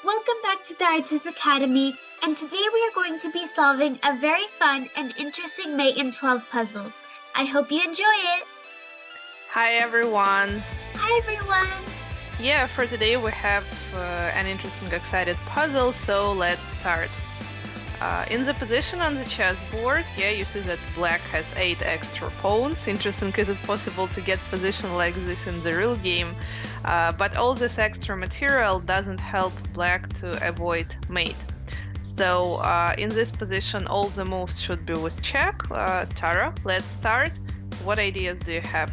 Welcome back to TaraChessAcademy, and today we are going to be solving a very fun and interesting mate in 12 puzzle. I hope you enjoy it! Hi everyone! Hi everyone! Yeah, for today we have an interesting, excited puzzle, so let's start. In the position on the chessboard, you see that black has 8 extra pawns. Interesting, is it possible to get position like this in the real game? But all this extra material doesn't help black to avoid mate. So in this position, all the moves should be with check. Tara, let's start. What ideas do you have?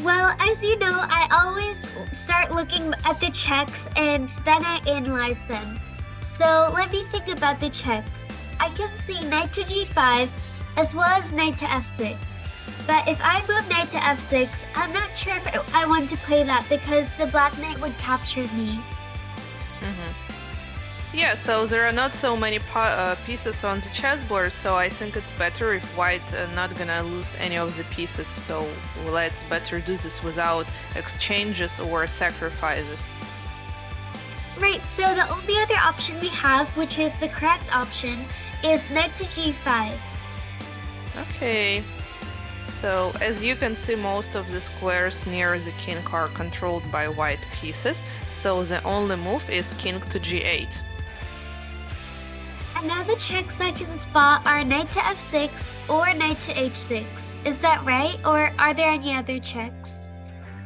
Well, as you know, I always start looking at the checks and then I analyze them. So let me think about the checks. I can see knight to g5 as well as knight to f6. But if I move knight to f6, I'm not sure if I want to play that because the black knight would capture me. Yeah, so there are not so many pieces on the chessboard, so I think it's better if white not gonna lose any of the pieces. So let's better do this without exchanges or sacrifices. Right, so the only other option we have, which is the correct option, is knight to g5. Okay, so as you can see, most of the squares near the king are controlled by white pieces, so the only move is king to g8. And now the checks I can spot are knight to f6 or knight to h6. Is that right, or are there any other checks?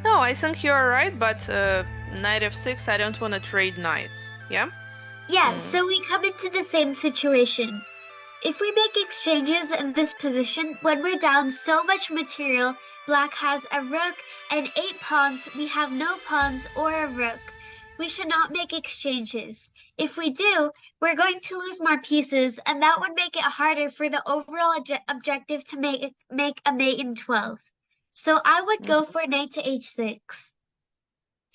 No, I think you're right, but knight f6, I don't want to trade knights, yeah? Yeah, so we come into the same situation. If we make exchanges in this position, when we're down so much material, black has a rook and 8 pawns, we have no pawns or a rook. We should not make exchanges. If we do, we're going to lose more pieces, and that would make it harder for the overall objective to make a mate in 12. So I would go for knight to h6.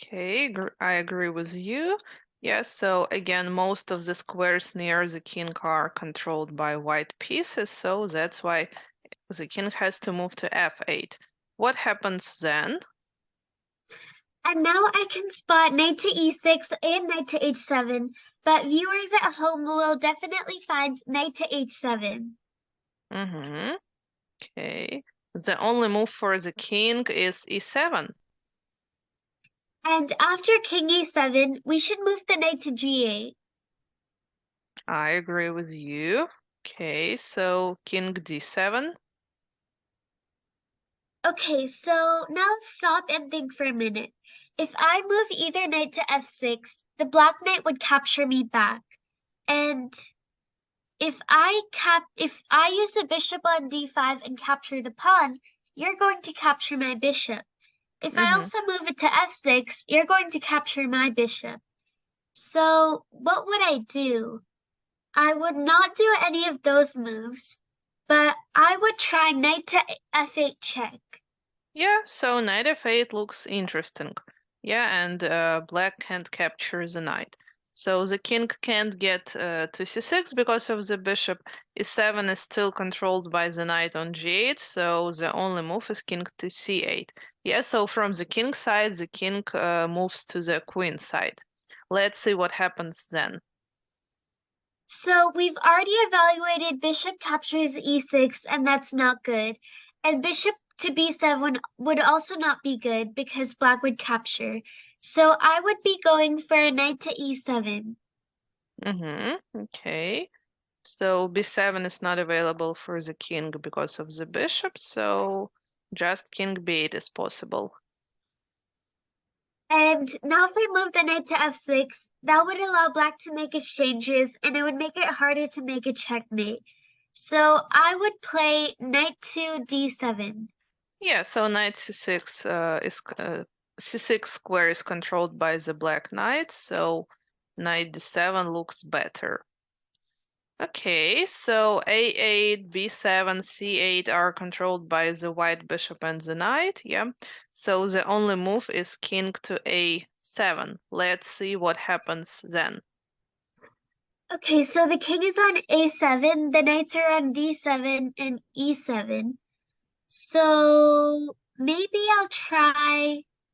Okay, I agree with you. Yes, so again, most of the squares near the king are controlled by white pieces, so that's why the king has to move to f8. What happens then? And now I can spot knight to e6 and knight to h7, but viewers at home will definitely find knight to h7. Okay. The only move for the king is e7. And after king e7, we should move the knight to g8. I agree with you. Okay, so king d7. Okay, so now let's stop and think for a minute. If I move either knight to f6, the black knight would capture me back. And if I use the bishop on d5 and capture the pawn, you're going to capture my bishop. If I also move it to f6, you're going to capture my bishop. So what would I do? I would not do any of those moves, but I would try knight to f8 check. Yeah, so knight f8 looks interesting. Yeah, and black can't capture the knight. So the king can't get to c6 because of the bishop. e7 is still controlled by the knight on g8, so the only move is king to c8. Yeah, so from the king side, the king moves to the queen side. Let's see what happens then. So we've already evaluated bishop captures e6, and that's not good. And bishop to b7 would also not be good because black would capture. So I would be going for a knight to e7. Okay. So b7 is not available for the king because of the bishop, so just king b8 is possible. And now if we move the knight to f6, that would allow black to make exchanges, and it would make it harder to make a checkmate. So I would play knight to d7. Yeah, so knight c6 c6 square is controlled by the black knight, so knight d7 looks better. Okay, so a8, b7, c8 are controlled by the white bishop and the knight, yeah. So the only move is king to a7. Let's see what happens then. Okay, so the king is on a7, the knights are on d7 and e7. So maybe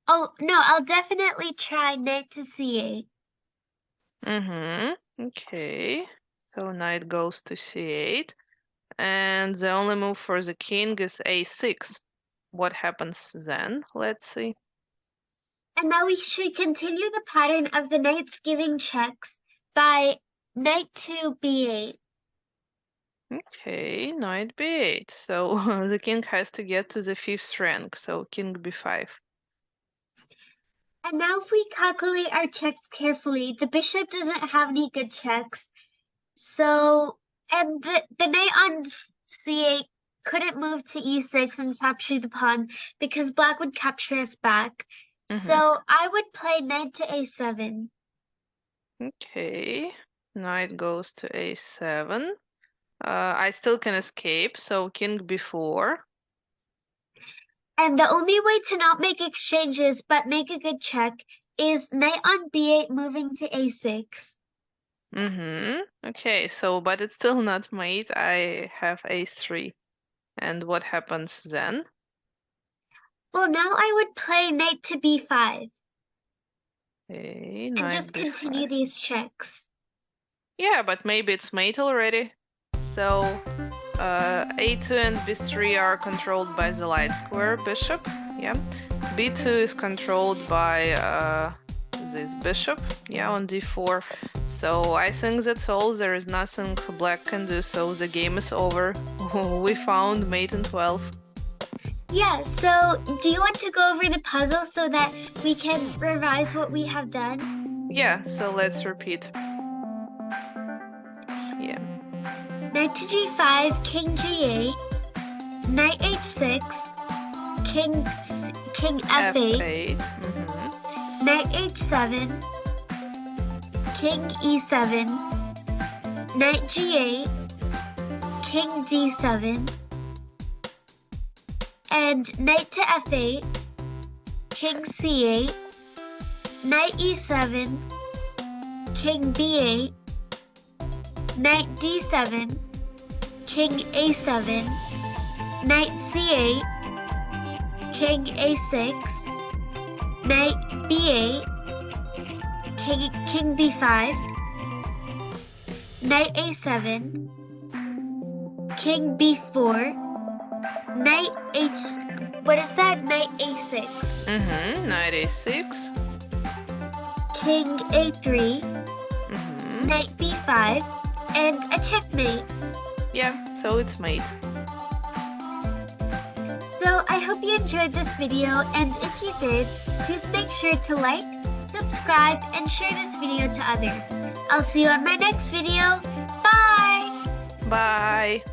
I'll definitely try knight to c8. Okay. So knight goes to c8. And the only move for the king is a6. What happens then? Let's see. And now we should continue the pattern of the knights giving checks by knight to b8. Okay, knight b8. So the king has to get to the 5th rank. So king b5. And now if we calculate our checks carefully, the bishop doesn't have any good checks. So, and the knight on c8 couldn't move to e6 and capture the pawn because black would capture us back. So I would play knight to a7. Okay, knight goes to a7. I still can escape, so king b4. And the only way to not make exchanges but make a good check is knight on b8 moving to a6. Okay, so but it's still not mate. I have a3. And what happens then? Well, now I would play knight to b5 Okay, and knight just b5. continue these checks. Yeah, but maybe it's mate already. So a2 and b3 are controlled by the light square bishop. Yeah. b2 is controlled by this bishop. Yeah, on d4. So I think that's all. There is nothing black can do. So the game is over. We found mate in 12. Yeah, so do you want to go over the puzzle so that we can revise what we have done? Yeah, so let's repeat. Yeah. Knight to g5, king g8, knight h6, king f8, knight h7, king e7, knight g8, king d7, and knight to f8, king c8, knight e7, king b8, knight d7, king a7, knight c8, king a6, knight b8, king b5, knight a7, king b4, knight what is that? Knight a6. Knight a6. King a3, knight b5, and a checkmate. Yeah, so it's mate. So I hope you enjoyed this video, and if you did, please make sure to like, subscribe, and share this video to others. I'll see you on my next video. Bye! Bye!